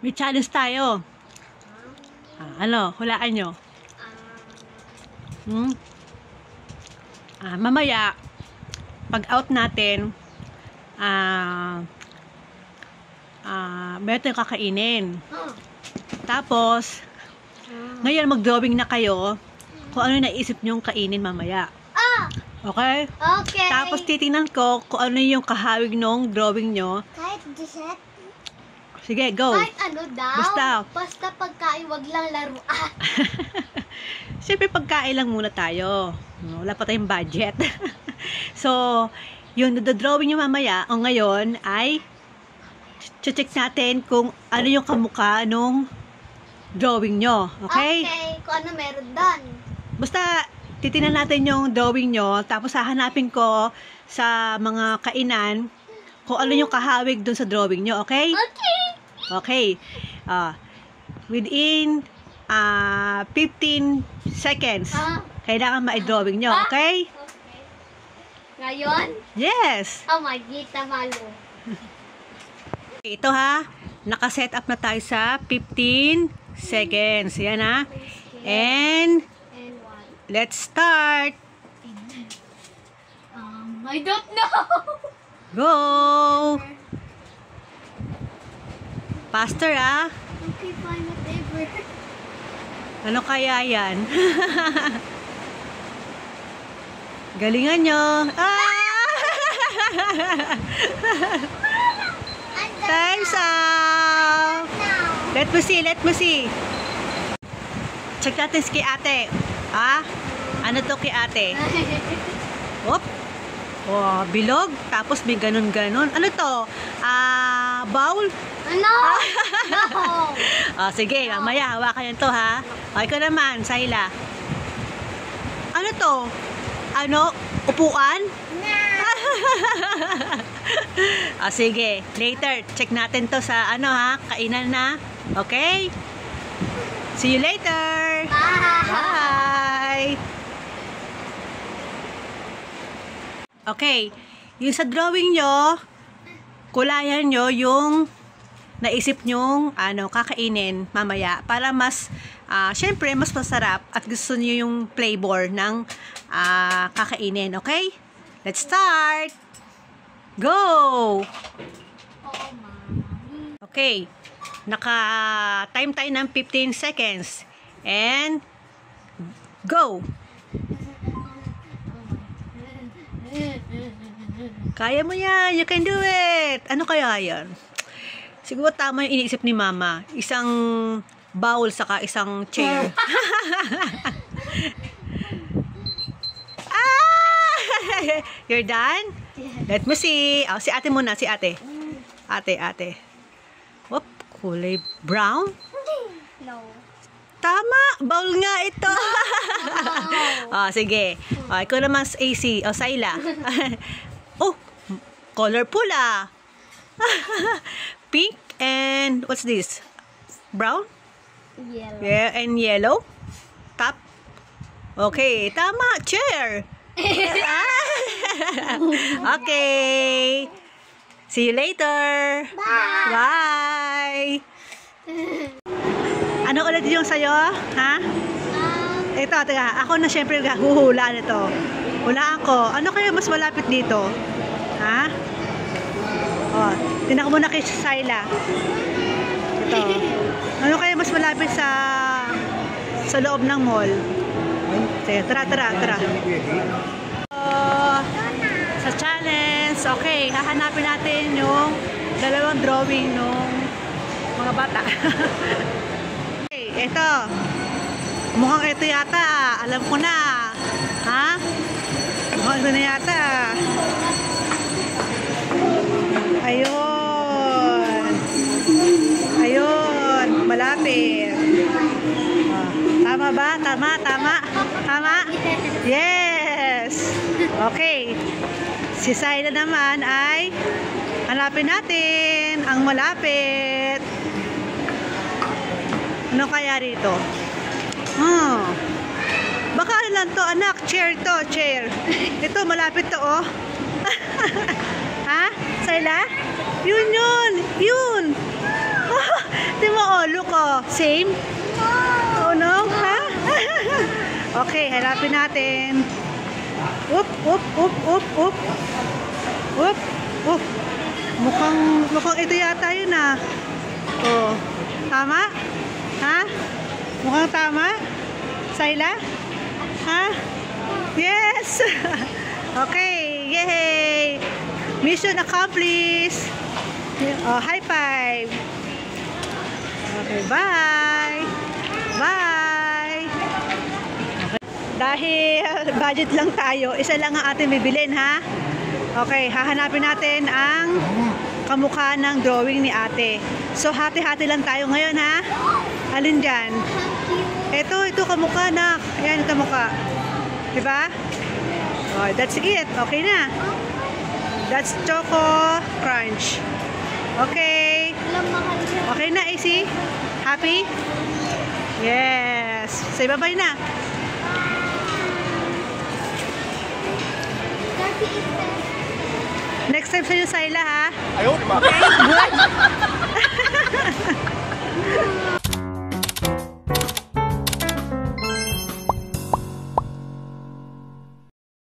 May challenge tayo. Ano? Hulaan nyo. Mamaya, pag out natin, meron tayong kakainin. Tapos, ngayon mag-drawing na kayo kung ano naisip nyong kainin mamaya. Okay? Okay. Tapos titingnan ko kung ano yung kahawig nung drawing nyo. Kahit dessert? Sige, go. Kahit ano daw? Basta pagkain, wag lang laruan. Siyempre pagkain lang muna tayo. Wala pa tayong budget. So, yung drawing nyo mamaya o ngayon ay check natin kung ano yung kamukha nung drawing nyo. Okay? Okay. Kung ano meron doon. Basta titingnan natin yung drawing nyo, tapos hahanapin ko sa mga kainan kung ano yung kahawig dun sa drawing nyo, okay? Okay. Okay. Within 15 seconds, kailangan ma-drawing nyo, okay? Okay. Ngayon? Yes! Oh my God, malo. Ito ha, nakaset up na tayo sa 15 seconds. Yan ha. And what? let's start. I don't know. Go! Faster ah. Okay, fine, whatever. Ano kaya yan? Galingan nyo. Time's up. Let me see. Check natin kay ate. Ano to kay ate? Op. Oh, bilog. Tapos may ganun-ganun. Ano to? Bowl? No! No! Sige, mamaya hawakan yan to ha. Ikaw naman, Sayla. Ano to? Ano? Upuan? Sige, later. Check natin to sa ano ha, kainan na. Okay? See you later. Bye. Okay, yung sa drawing nyo, kulayan nyo yung naisip nyong kakainin mamaya para mas, syempre, mas masarap at gusto nyo yung flavor ng kakainin. Okay? Let's start! Go! Okay. Naka-time tayo ng 15 seconds. And go! Kaya mo yan. You can do it. Ano kaya yan? Siguro tama yung iniisip ni Mama. Isang bowl saka isang chair. You're done? Let me see. Si ate muna. Si ate. Ate. Whoop. Kulay brown? No. Tama. Bowl nga ito. Sige. Ikaw naman AC. Sayla. Oh. Colorful Pink and what's this? Brown? Yellow. Yeah, and yellow. Top. Okay, tama. Chair. Okay. See you later. Bye. Ano ulit yung sa'yo? Ha? Ito, teka. Ako na syempre huhula nito. Hulaan ko. Ano kaya mas malapit dito? Ha? Tinan ko muna kay Sayla. Ito. Ano kaya mas malapit sa loob ng mall? Sige, tara. Sa challenge, okay, hahanapin natin yung dalawang drawing ng mga bata. Okay, ito. Mukhang ito yata. Alam ko na. Ha? Mukhang ito na yata. Ayun, malapit. Tama ba? Tama? Yes! Okay. Si Sayla naman ay hanapin natin ang malapit. Ano kaya rito? Baka ano lang to, anak? Chair to, chair. Ito, malapit to, oh. Ha? Sayla? Yun. Di mo look, oh. Same? Oh, no? Ha? Okay, hanapin natin. Oop, oop, oop, oop, oop. Oop, oop. Mukhang ito yata yun, ah. Oh. Tama? Ha? Mukhang tama? Sayla? Ha? Yes! Okay, yay! Mission accomplished! Oh, high five! Okay, bye! Bye! Okay. Dahil budget lang tayo, isa lang ang ating bibilin, ha? Okay, hahanapin natin ang kamukha ng drawing ni ate. So, hati-hati lang tayo ngayon, ha? Alin dyan? Ito kamukha, nak. Ayan, kamukha. Diba? Oh, that's it. Okay na. That's Choco Crunch. Okay. Okay na, AC? Happy? Yes. Say bye-bye na. Next time sa'yo, Sayla, ha? Ayaw, di ba? Okay? Good.